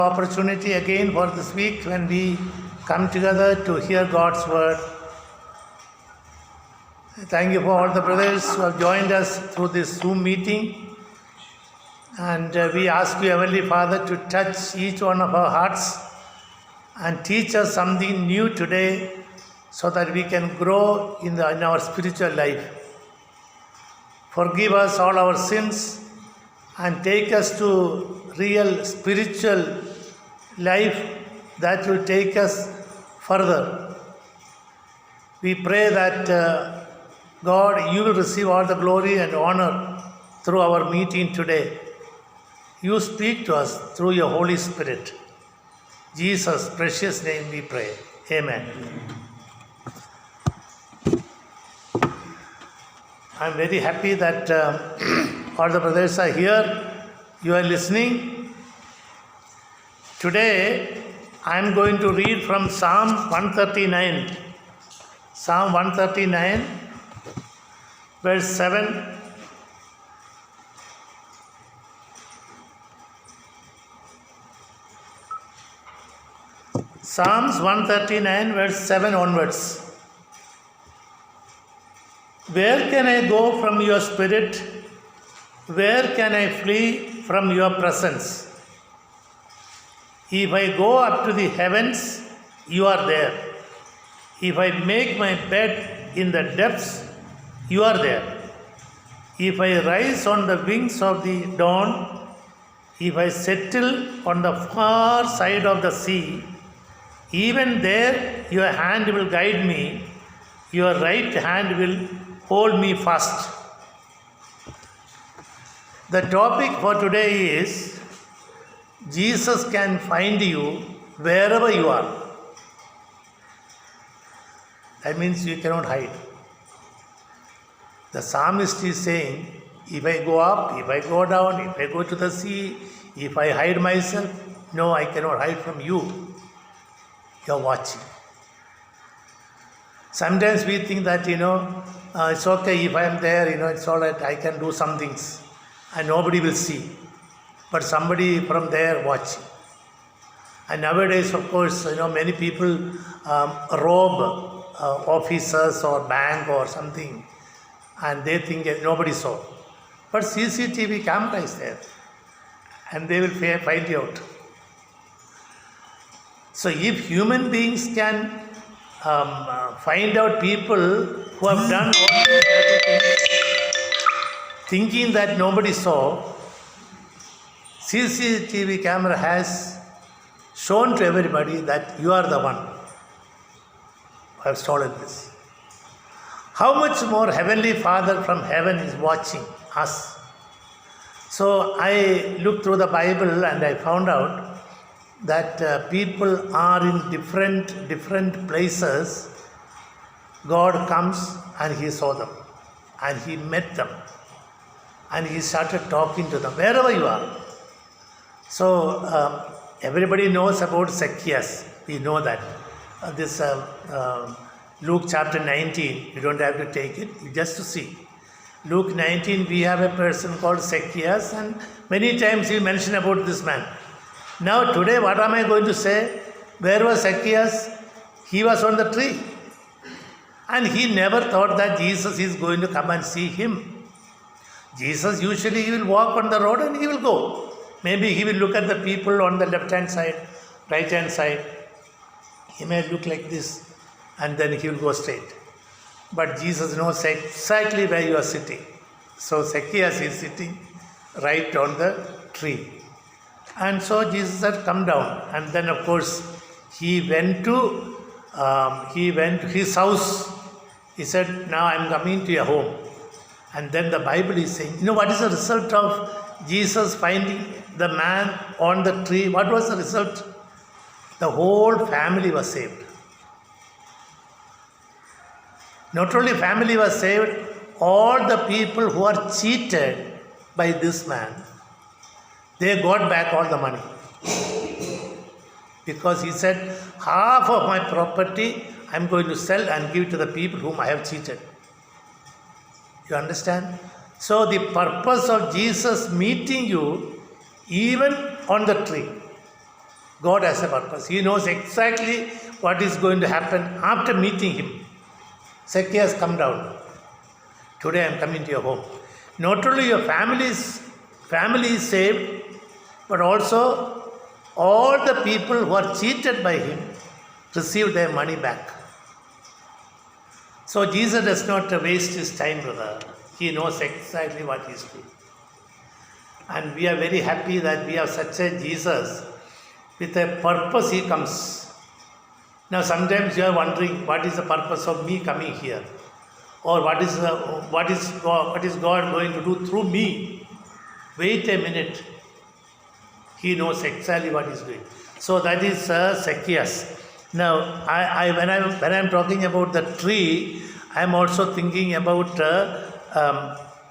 Opportunity again for this week when we come together to hear God's word. Thank you for all the brothers who have joined us through this Zoom meeting. And we ask you, Heavenly Father, to touch each one of our hearts and teach us something new today so that we can grow in our spiritual life. Forgive us all our sins and take us to real spiritual life that will take us further. We pray that God, you will receive all the glory and honor through our meeting today. You speak to us through your Holy Spirit. Jesus' precious name we pray. Amen. I'm very happy that all the brothers are here. You are listening. Today, I'm going to read from Psalm 139. Psalm 139, verse 7. Psalms 139, verse 7 onwards. Where can I go from your spirit? Where can I flee from your presence? If I go up to the heavens, you are there. If I make my bed in the depths, you are there. If I rise on the wings of the dawn, if I settle on the far side of the sea, even there your hand will guide me, your right hand will hold me fast. The topic for today is Jesus can find you wherever you are. That means you cannot hide. The psalmist is saying, if I go up, if I go down, if I go to the sea, if I hide myself, no, I cannot hide from you. You are watching. Sometimes we think that, it's okay if I am there, it's all right, I can do some things and nobody will see. But somebody from there watching. And nowadays, of course, many people rob officers or bank or something and they think that nobody saw. But CCTV camera is there and they will find you out. So if human beings can find out people who have done all these dirty things, thinking that nobody saw, CCTV camera has shown to everybody that you are the one who have stolen this. How much more Heavenly Father from heaven is watching us? So I looked through the Bible and I found out that people are in different places. God comes and He saw them and He met them and He started talking to them wherever you are. So everybody knows about Zacchaeus. We know that. This Luke chapter 19, you don't have to take it, just to see. Luke 19, we have a person called Zacchaeus and many times we mention about this man. Now today what am I going to say? Where was Zacchaeus? He was on the tree. And he never thought that Jesus is going to come and see him. Jesus usually he will walk on the road and he will go. Maybe he will look at the people on the left hand side, right hand side. He may look like this and then he will go straight. But Jesus knows exactly where you are sitting. So Zacchaeus is sitting right on the tree. And so Jesus said, come down. And then of course he went to his house. He said, now I am coming to your home. And then the Bible is saying, what is the result of Jesus finding the man on the tree? What was the result? The whole family was saved. Not only family was saved, all the people who are cheated by this man, they got back all the money. Because he said, half of my property I am going to sell and give to the people whom I have cheated. You understand? So the purpose of Jesus meeting you, even on the tree, God has a purpose. He knows exactly what is going to happen after meeting him. Zacchaeus, come down. Today I am coming to your home. Not only your family is saved, but also all the people who are cheated by him receive their money back. So Jesus does not waste his time, brother. He knows exactly what he is doing. And we are very happy that we have such a Jesus. With a purpose he comes. Now sometimes you are wondering, what is the purpose of me coming here? Or what is God going to do through me? Wait a minute. He knows exactly what he is doing. So that is Zacchaeus. Now, when I am talking about the tree, I am also thinking about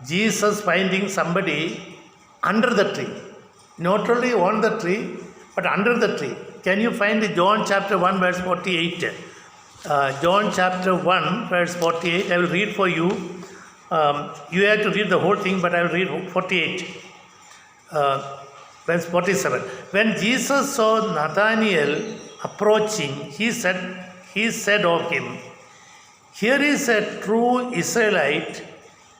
Jesus finding somebody under the tree. Not only on the tree, but under the tree. Can you find John chapter 1 verse 48? John chapter 1 verse 48. I will read for you. You have to read the whole thing, but I will read 48. Verse 47. When Jesus saw Nathanael approaching, he said of him, "Here is a true Israelite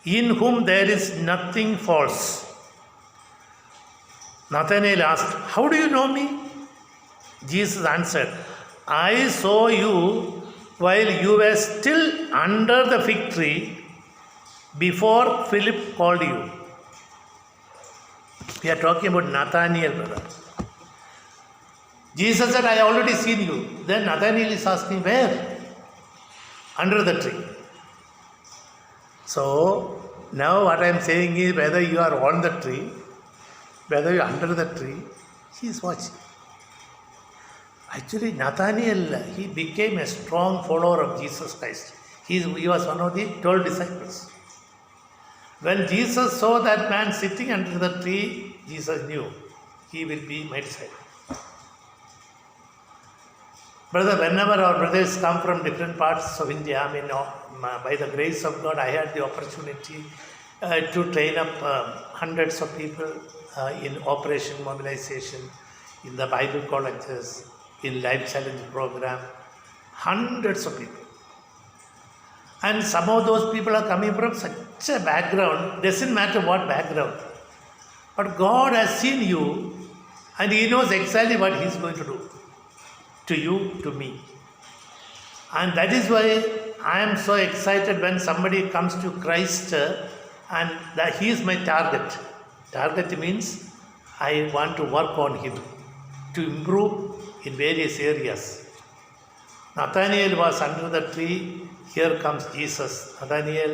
in whom there is nothing false." Nathanael asked, "How do you know me?" Jesus answered, "I saw you while you were still under the fig tree before Philip called you." We are talking about Nathanael, brother. Jesus said, "I already seen you." Then Nathanael is asking, "Where?" Under the tree. So now what I am saying is, whether you are on the tree, whether you are under the tree, he is watching. Actually, Nathanael, he became a strong follower of Jesus Christ. He was one of the 12 disciples. When Jesus saw that man sitting under the tree, Jesus knew he will be my disciple. Brother, whenever our brothers come from different parts of India, by the grace of God, I had the opportunity to train up hundreds of people in Operation Mobilization, in the Bible colleges, in Life Challenge program, hundreds of people. And some of those people are coming from such a background, doesn't matter what background. But God has seen you and He knows exactly what He is going to do to you, to me. And that is why I am so excited when somebody comes to Christ and that He is my target. Target means I want to work on him to improve in various areas. Nathanael was under the tree. Here comes Jesus. Nathanael,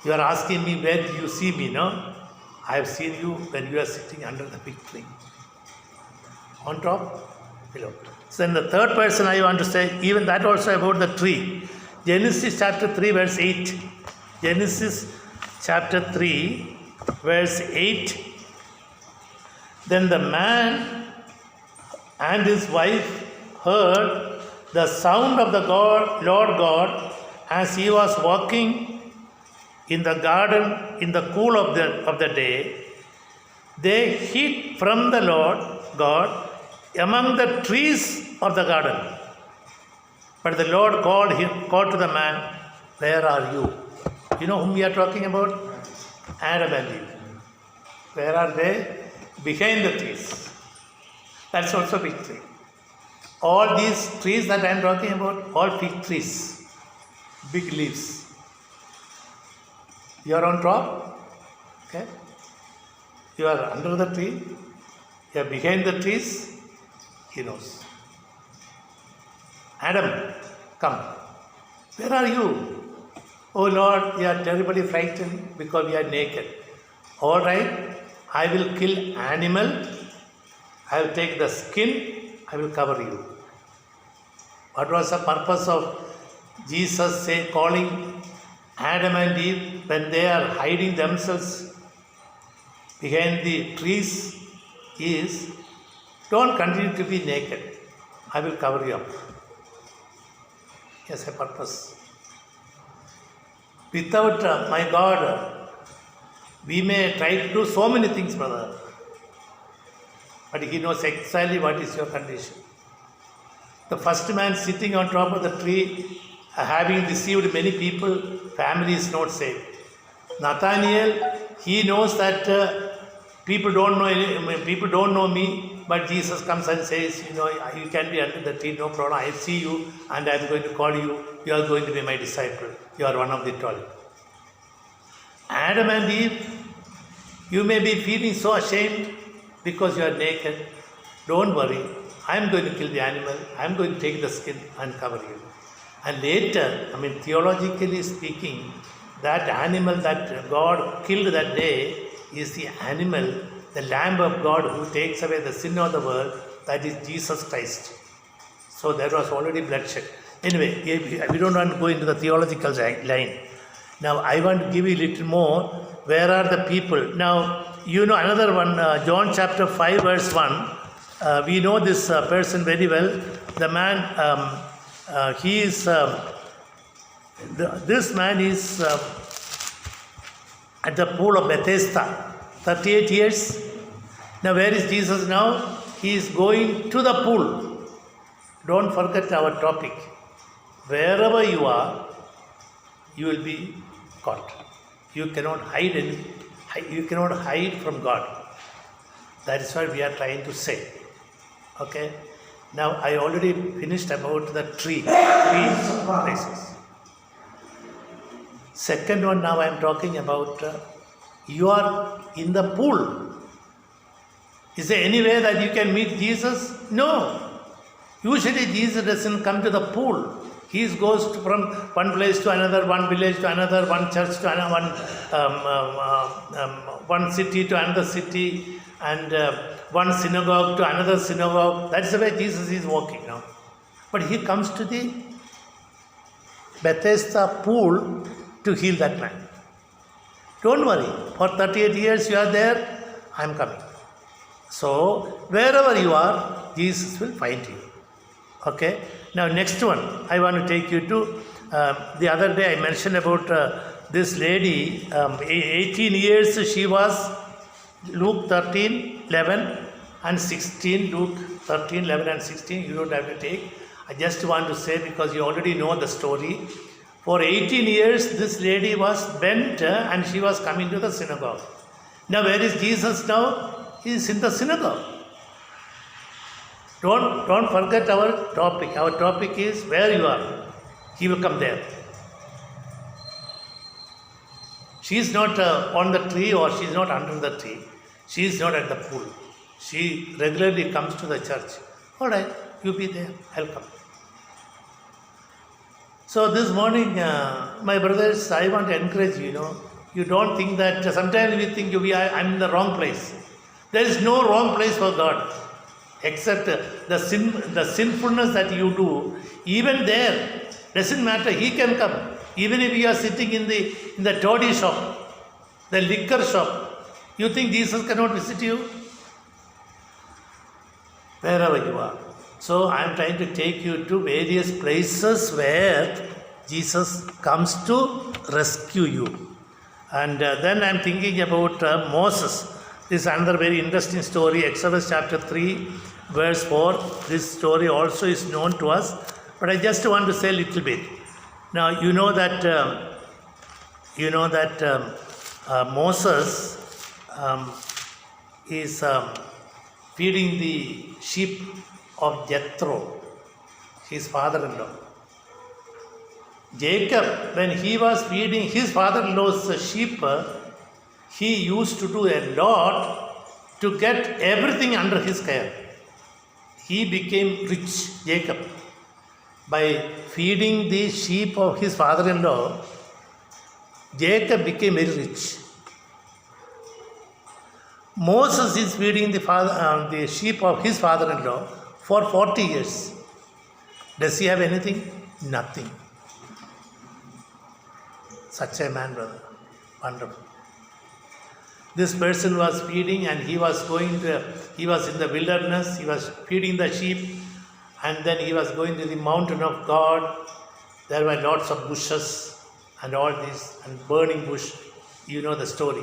you are asking me, where do you see me? No? I have seen you when you are sitting under the fig tree. On top, below. So then the third person I want to say, even that also about the tree. Genesis chapter 3 verse 8. Genesis chapter 3 verse 8. Then the man and his wife heard the sound of the Lord God as he was walking in the garden in the cool of the day. They hid from the Lord God among the trees of the garden. But the Lord called to the man, where are you? You know whom we are talking about? Adam and Eve. Where are they? Behind the trees. That's also fig tree. All these trees that I am talking about, all fig trees. Big leaves. You are on top. Okay. You are under the tree. You are behind the trees. He knows. Adam, come. Where are you? Oh Lord, we are terribly frightened because we are naked. All right, I will kill animal. I will take the skin. I will cover you. What was the purpose of Jesus calling Adam and Eve when they are hiding themselves behind the trees? Is don't continue to be naked. I will cover you up. Yes, a purpose. Without my God, we may try to do so many things, brother. but He knows exactly what is your condition. The first man sitting on top of the tree, having received many people, family is not saved. Nathaniel, he knows that people don't know me, but Jesus comes and says, you can be under the tree, no problem. I see you and I am going to call you. You are going to be my disciple. You are one of the 12. Adam and Eve, you may be feeling so ashamed because you are naked. Don't worry. I am going to kill the animal. I am going to take the skin and cover you. And later, theologically speaking, that animal that God killed that day is the animal, the Lamb of God who takes away the sin of the world, that is Jesus Christ. So there was already bloodshed. Anyway, we don't want to go into the theological line. Now, I want to give you a little more. Where are the people? Now, another one, John chapter 5, verse 1. We know this person very well. The man, he is, this man is at the pool of Bethesda, 38 years. Now, where is Jesus now? He is going to the pool. Don't forget our topic. Wherever you are, you will be caught. You cannot hide you cannot hide from God. That is what we are trying to say. Okay? Now, I already finished about the three places. Second one, now I am talking about you are in the pool. Is there any way that you can meet Jesus? No. Usually Jesus doesn't come to the pool. He goes from one place to another, one village to another, one church to another, one city to another city, and one synagogue to another synagogue. That's the way Jesus is walking now. But He comes to the Bethesda pool to heal that man. Don't worry, for 38 years you are there, I am coming. So, wherever you are, Jesus will find you. Okay? Now, next one, I want to take you to, the other day I mentioned about this lady, 18 years she was, Luke 13, 11 and 16, Luke 13, 11 and 16, you don't have to take. I just want to say, because you already know the story, for 18 years this lady was bent and she was coming to the synagogue. Now, where is Jesus now? He is in the synagogue. Don't forget our topic. Our topic is where you are. He will come there. She is not on the tree or she is not under the tree. She is not at the pool. She regularly comes to the church. All right, you be there. I'll come. So this morning, my brothers, I want to encourage you, you don't think that, sometimes we think I'm in the wrong place. There is no wrong place for God. Except the sinfulness that you do, even there, doesn't matter, He can come. Even if you are sitting in the toddy shop, the liquor shop, you think Jesus cannot visit you? Wherever you are. So I am trying to take you to various places where Jesus comes to rescue you. And then I am thinking about Moses. This is another very interesting story, Exodus chapter 3, verse 4. This story also is known to us, but I just want to say a little bit. Now, you know that Moses is feeding the sheep of Jethro, his father-in-law. Jacob, when he was feeding his father-in-law's sheep, he used to do a lot to get everything under his care. He became rich, Jacob. By feeding the sheep of his father-in-law, Jacob became very rich. Moses is feeding the sheep of his father-in-law for 40 years. Does he have anything? Nothing. Such a man, brother. Wonderful. This person was feeding and he was in the wilderness, he was feeding the sheep, and then he was going to the mountain of God. There were lots of bushes and all this, and burning bush. You know the story.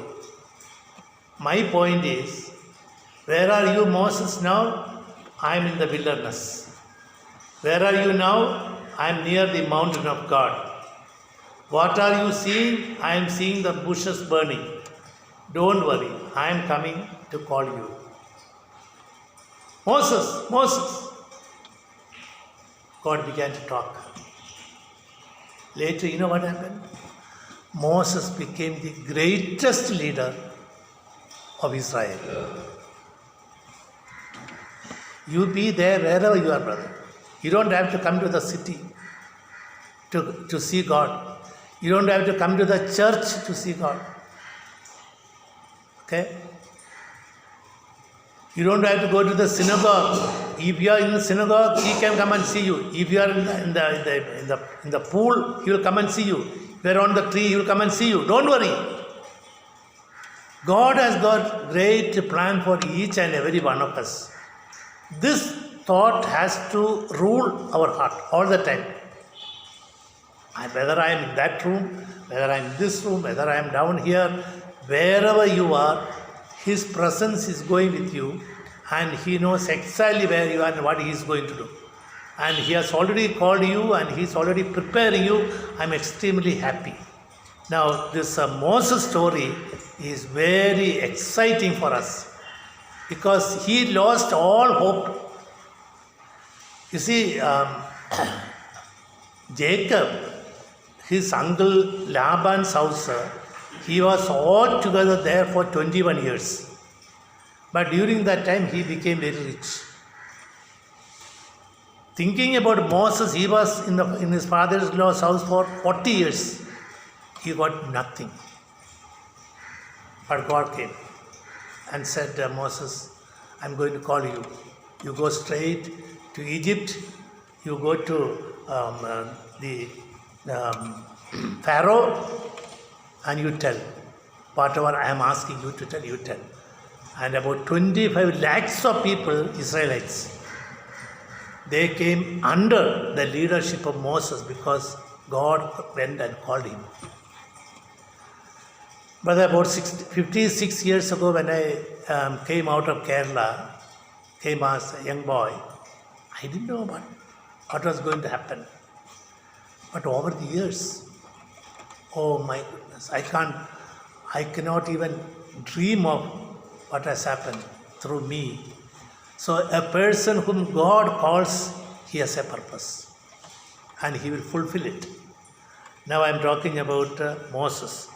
My point is, Where are you, Moses, now? I am in the wilderness. Where are you now? I am near the mountain of God. What are you seeing? I am seeing the bushes burning. Don't worry, I am coming to call you. Moses, Moses. God began to talk. Later, you know what happened? Moses became the greatest leader of Israel. You be there wherever you are, brother. You don't have to come to the city to see God. You don't have to come to the church to see God. Okay? You don't have to go to the synagogue. If you are in the synagogue, he can come and see you. If you are in the pool, he will come and see you. If you are on the tree, he will come and see you. Don't worry. God has got great plan for each and every one of us. This thought has to rule our heart all the time. Whether I am in that room, whether I am in this room, whether I am down here, wherever you are, His presence is going with you and He knows exactly where you are and what He is going to do. And He has already called you and He is already preparing you. I am extremely happy. Now, this Moses story is very exciting for us because he lost all hope. You see, Jacob, his uncle Laban's house, he was all together there for 21 years. But during that time, he became very rich. Thinking about Moses, he was in his father-in-law's house for 40 years. He got nothing. But God came and said, Moses, I'm going to call you. You go straight to Egypt. You go to the Pharaoh and you tell. Whatever I am asking you to tell, you tell. And about 25 lakhs of people, Israelites, they came under the leadership of Moses because God went and called him. But about 56 years ago when I came out of Kerala, came as a young boy, I didn't know what was going to happen. But over the years, oh my goodness, I cannot even dream of what has happened through me. So a person whom God calls, he has a purpose and he will fulfill it. Now I am talking about Moses.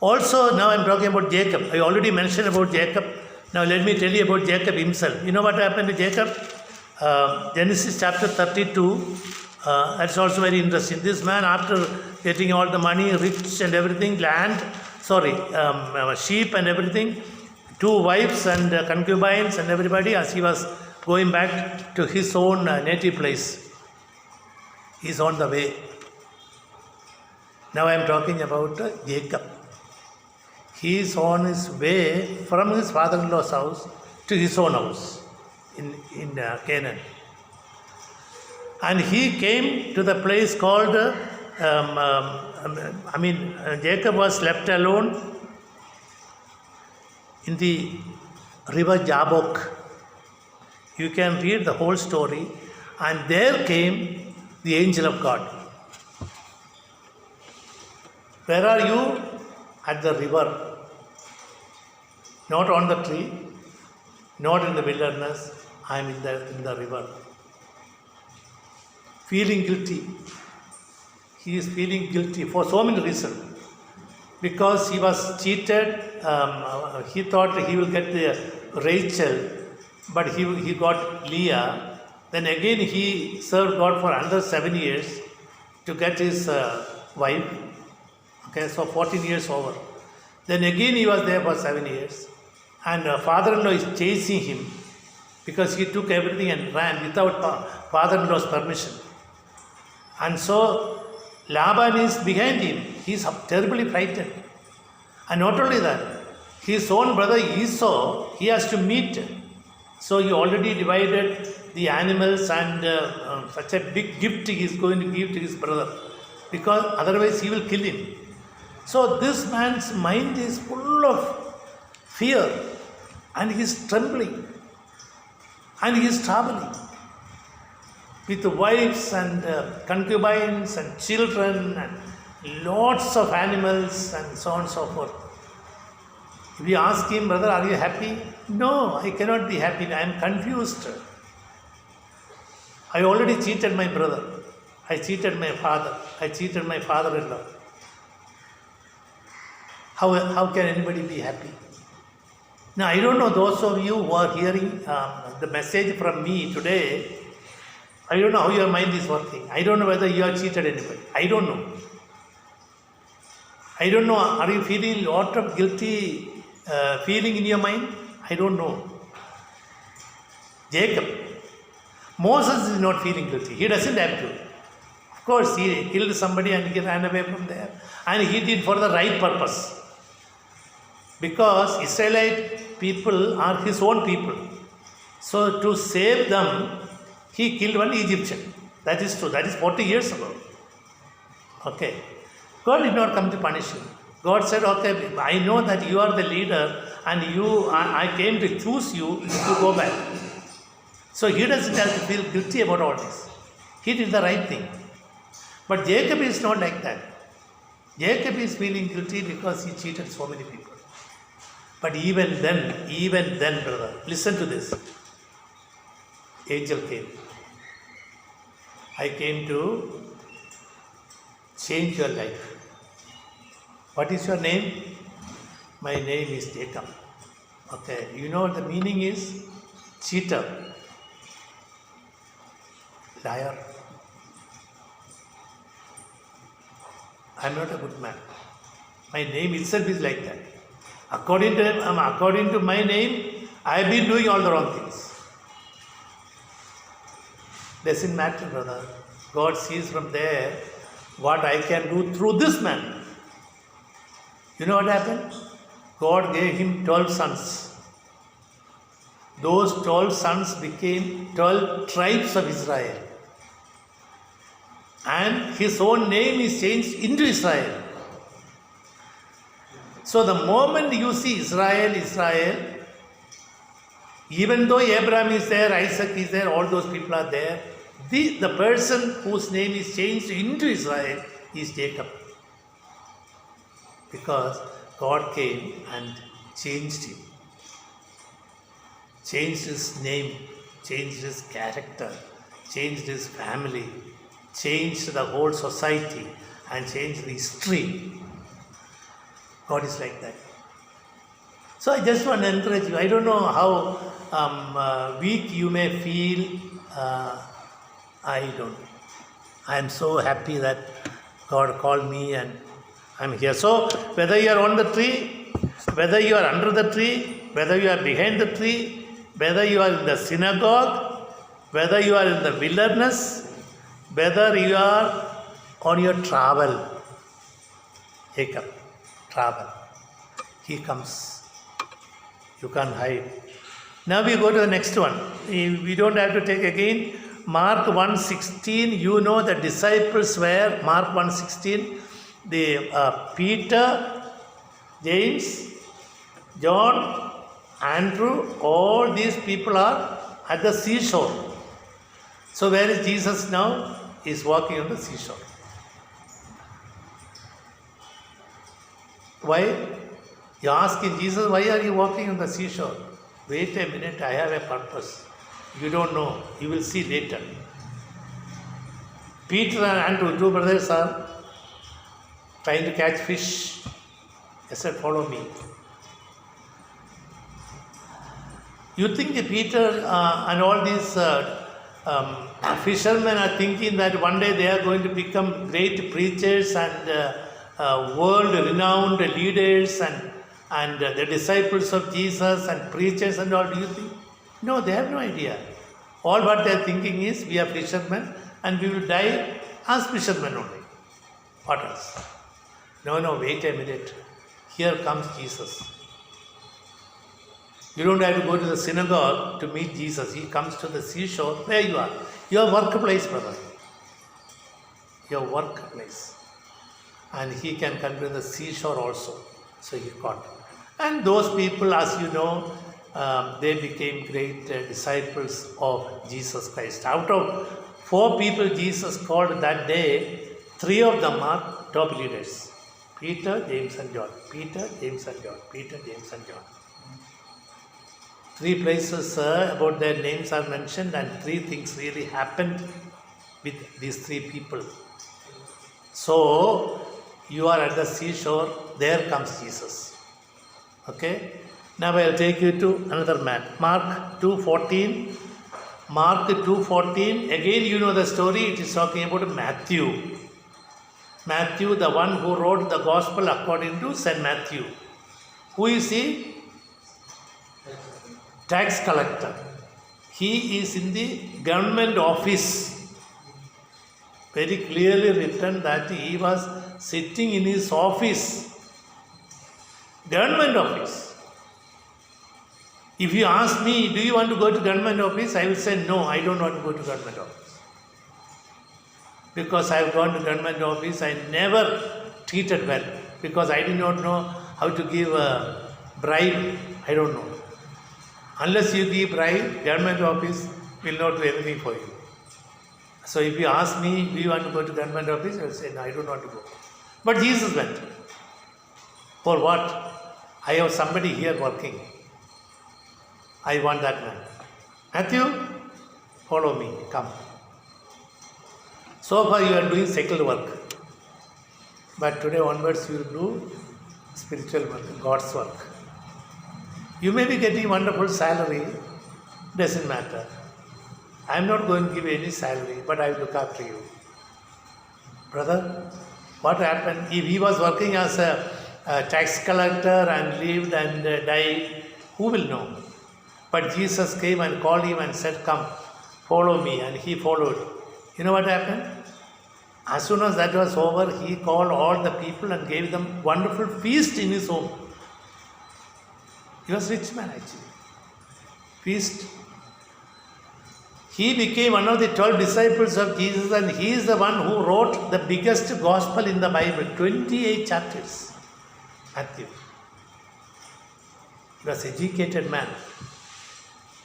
Also now I am talking about Jacob. I already mentioned about Jacob. Now let me tell you about Jacob himself. You know what happened to Jacob? Genesis chapter 32. That's also very interesting. This man, after getting all the money, rich and everything, sheep and everything, 2 wives and concubines and everybody, as he was going back to his own native place. He's on the way. Now I am talking about Jacob. He is on his way from his father-in-law's house to his own house in Canaan. And he came to the place called, Jacob was left alone in the river Jabbok. You can read the whole story. And there came the angel of God. Where are you? At the river. Not on the tree, not in the wilderness. I am in the river. Feeling guilty. He is feeling guilty for so many reasons. Because he was cheated, he thought he will get the Rachel, but he got Leah. Then again he served God for another 7 years to get his wife. Okay, so 14 years over. Then again he was there for 7 years. And father-in-law is chasing him because he took everything and ran without father-in-law's permission. And so Laban is behind him. He is terribly frightened. And not only that, his own brother Esau, he has to meet. So he already divided the animals and such a big gift he is going to give to his brother. Because otherwise he will kill him. So this man's mind is full of fear and he is trembling. And he is traveling with wives and concubines and children and lots of animals and so on and so forth. If you ask him, brother, are you happy? No, I cannot be happy. I am confused. I already cheated my brother. I cheated my father. I cheated my father-in-law. How can anybody be happy? Now, I don't know, those of you who are hearing the message from me today, I don't know how your mind is working. I don't know whether you have cheated anybody. I don't know. I don't know, are you feeling a lot of guilty feeling in your mind? I don't know. Jacob, Moses is not feeling guilty. He doesn't have to. Of course, he killed somebody and he ran away from there. And he did for the right purpose. Because Israelite people are his own people. So to save them, he killed one Egyptian. That is true. That is 40 years ago. Okay. God did not come to punish him. God said, okay, I know that you are the leader and I came to choose you to go back. So he doesn't have to feel guilty about all this. He did the right thing. But Jacob is not like that. Jacob is feeling guilty because he cheated so many people. But even then, brother, listen to this. Angel came. I came to change your life. What is your name? My name is Jacob. Okay, you know what the meaning is? Cheater. Liar. I am not a good man. My name itself is like that. According to my name, I have been doing all the wrong things. Doesn't matter, brother. God sees from there what I can do through this man. You know what happened? God gave him 12 sons. Those 12 sons became 12 tribes of Israel. And his own name is changed into Israel. So the moment you see Israel, even though Abraham is there, Isaac is there, all those people are there, the person whose name is changed into Israel is Jacob. Because God came and changed him. Changed his name, changed his character, changed his family, changed the whole society and changed the history. God is like that. So I just want to encourage you. I don't know how weak you may feel. I don't. I am so happy that God called me and I am here. So whether you are on the tree, whether you are under the tree, whether you are behind the tree, whether you are in the synagogue, whether you are in the wilderness, whether you are on your travel, Jacob, travel. He comes. You can't hide. Now we go to the next one. We don't have to take again. Mark 1:16. You know the disciples were, Mark 1:16, the Peter, James, John, Andrew, all these people are at the seashore. So where is Jesus now? He is walking on the seashore. Why? You ask in Jesus, why are you walking on the seashore? Wait a minute, I have a purpose. You don't know. You will see later. Peter and Andrew, two brothers, are trying to catch fish. He said, follow me. You think Peter and all these fishermen are thinking that one day they are going to become great preachers and world-renowned leaders and the disciples of Jesus and preachers and all, do you think? No, they have no idea. All what they are thinking is, we are fishermen and we will die as fishermen only. What else? No, wait a minute. Here comes Jesus. You don't have to go to the synagogue to meet Jesus. He comes to the seashore. Where you are? Your workplace, brother. Your workplace. And he can come to the seashore also. So he caught. And those people, as you know, they became great disciples of Jesus Christ. Out of 4 people Jesus called that day, 3 of them are top leaders. Peter, James and John. Peter, James and John. Peter, James and John. 3 places about their names are mentioned, and 3 things really happened with these 3 people. So, you are at the seashore, there comes Jesus. Okay? Now I will take you to another man. Mark 2:14. Mark 2:14. Again, you know the story. It is talking about Matthew. Matthew, the one who wrote the gospel according to St. Matthew. Who is he? Tax collector. He is in the government office. Very clearly written that he was sitting in his office. Government office. If you ask me, do you want to go to government office? I will say, no, I don't want to go to government office. Because I have gone to government office, I never treated well. Because I did not know how to give a bribe. I don't know. Unless you give bribe, government office will not do anything for you. So if you ask me, do you want to go to government office? I will say, no, I don't want to go. But Jesus went. For what? I have somebody here working. I want that man. Matthew, follow me, come. So far you are doing secular work. But today onwards you will do spiritual work, God's work. You may be getting wonderful salary, doesn't matter. I am not going to give any salary, but I will look after you. Brother, what happened? If he was working as a tax collector and lived and died, who will know? But Jesus came and called him and said, come, follow me. And he followed. You know what happened? As soon as that was over, he called all the people and gave them wonderful feast in his home. He was a rich man actually. Feast. He became one of the 12 disciples of Jesus, and he is the one who wrote the biggest gospel in the Bible, 28 chapters. Matthew. He was an educated man.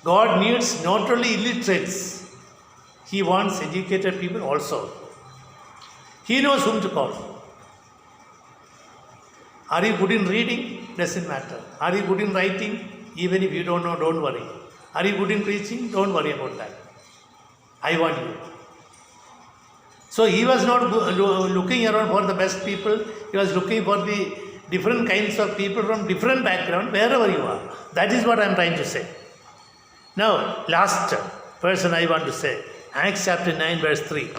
God needs not only illiterates, He wants educated people also. He knows whom to call. Are you good in reading? Doesn't matter. Are you good in writing? Even if you don't know, don't worry. Are you good in preaching? Don't worry about that. I want you. So he was not looking around for the best people. He was looking for the different kinds of people from different background, wherever you are. That is what I am trying to say. Now, last person I want to say, Acts chapter 9 verse 3.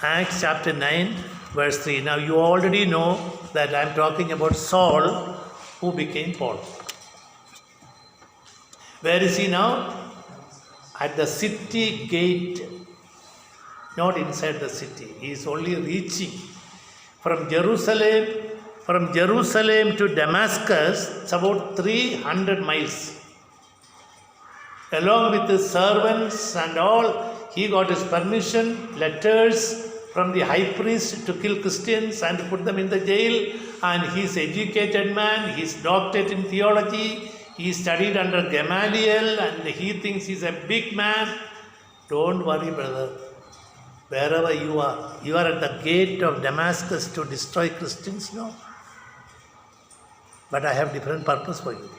Acts chapter 9 verse 3. Now you already know that I am talking about Saul who became Paul. Where is he now? At the city gate. Not inside the city. He is only reaching from Jerusalem to Damascus. It's about 300 miles. Along with his servants and all, he got his permission, letters from the high priest to kill Christians and put them in the jail. And he is an educated man, he is doctorate in theology, he studied under Gamaliel and he thinks he is a big man. Don't worry, brother. Wherever you are at the gate of Damascus to destroy Christians? No. But I have different purpose for you.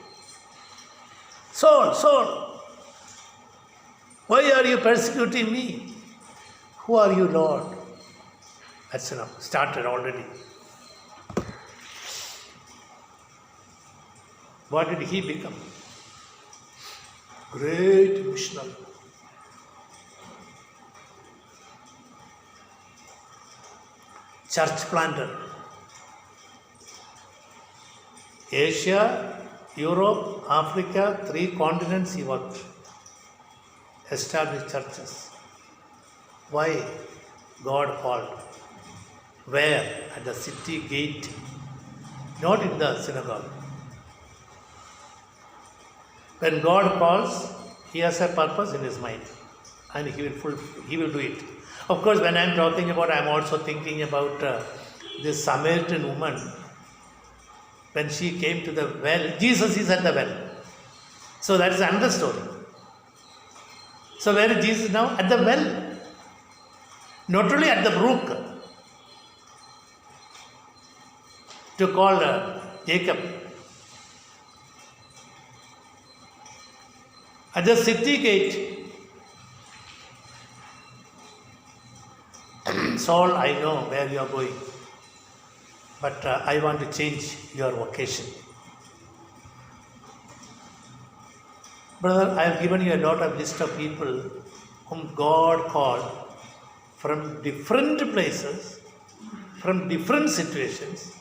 Saul, why are you persecuting me? Who are you, Lord? That's enough. Started already. What did he become? Great missionary. Church planter. Asia, Europe, Africa, 3 continents he worked. Established churches. Why? God called. Where? At the city gate. Not in the synagogue. When God calls, He has a purpose in His mind. And He will do it. Of course, when I am talking about, I am also thinking about this Samaritan woman. When she came to the well, Jesus is at the well. So that is another story. So where is Jesus now? At the well. Not only at the brook to call Jacob. At the city gate, Saul, I know where you are going, but I want to change your vocation. Brother, I have given you a lot of list of people whom God called from different places, from different situations,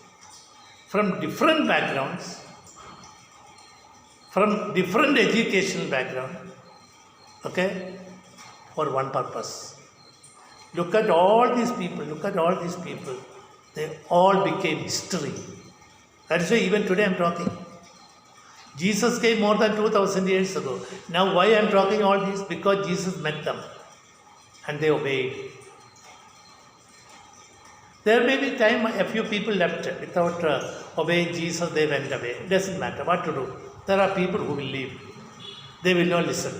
from different backgrounds, from different educational background, okay, for one purpose. Look at all these people, they all became history. That is why even today I am talking. Jesus came more than 2000 years ago. Now why I am talking all this? Because Jesus met them and they obeyed. There may be time a few people left without obeying Jesus, they went away. It doesn't matter what to do. There are people who will leave. They will not listen.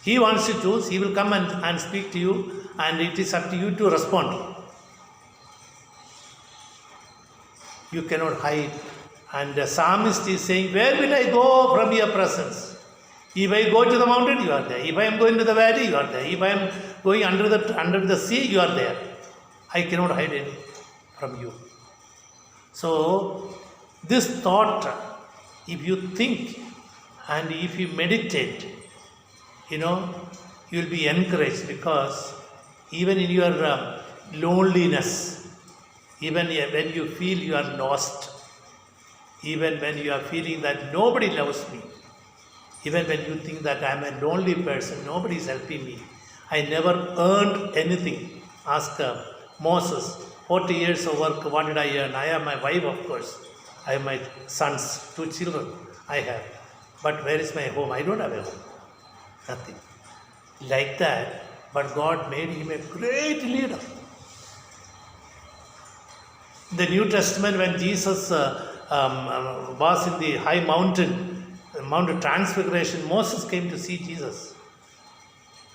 He wants to choose, he will come and speak to you, and it is up to you to respond. You cannot hide. And the psalmist is saying, where will I go from your presence? If I go to the mountain, you are there. If I am going to the valley, you are there. If I am going under the sea, you are there. I cannot hide it from you. So, this thought, if you think and if you meditate, you will be encouraged, because even in your loneliness, even when you feel you are lost, even when you are feeling that nobody loves me, even when you think that I am a lonely person, nobody is helping me, I never earned anything. Ask Moses, 40 years of work, what did I earn? I have my wife, of course. I have my sons, 2 children I have. But where is my home? I don't have a home. Nothing. Like that, but God made him a great leader. In the New Testament, when Jesus was in the high mountain, the Mount of Transfiguration, Moses came to see Jesus.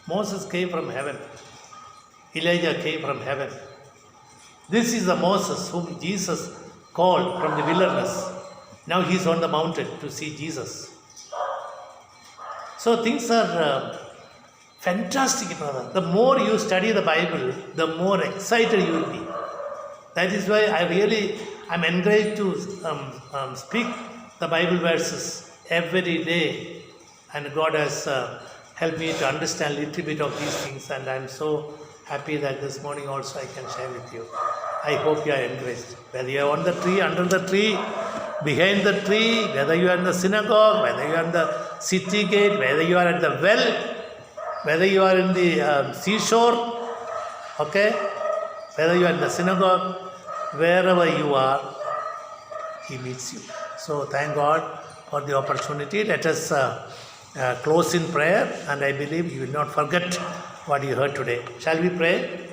Moses came from heaven. Elijah came from heaven. This is the Moses whom Jesus called from the wilderness. Now he is on the mountain to see Jesus. So things are fantastic, brother. The more you study the Bible, the more excited you will be. That is why I'm encouraged to speak the Bible verses every day. And God has helped me to understand a little bit of these things. And I'm so happy that this morning also I can share with you. I hope you are encouraged. Whether you are on the tree, under the tree, behind the tree, whether you are in the synagogue, whether you are in the city gate, whether you are at the well, whether you are in the seashore, okay, whether you are in the synagogue, wherever you are, He meets you. So thank God for the opportunity. Let us close in prayer, and I believe you will not forget what you heard today. Shall we pray?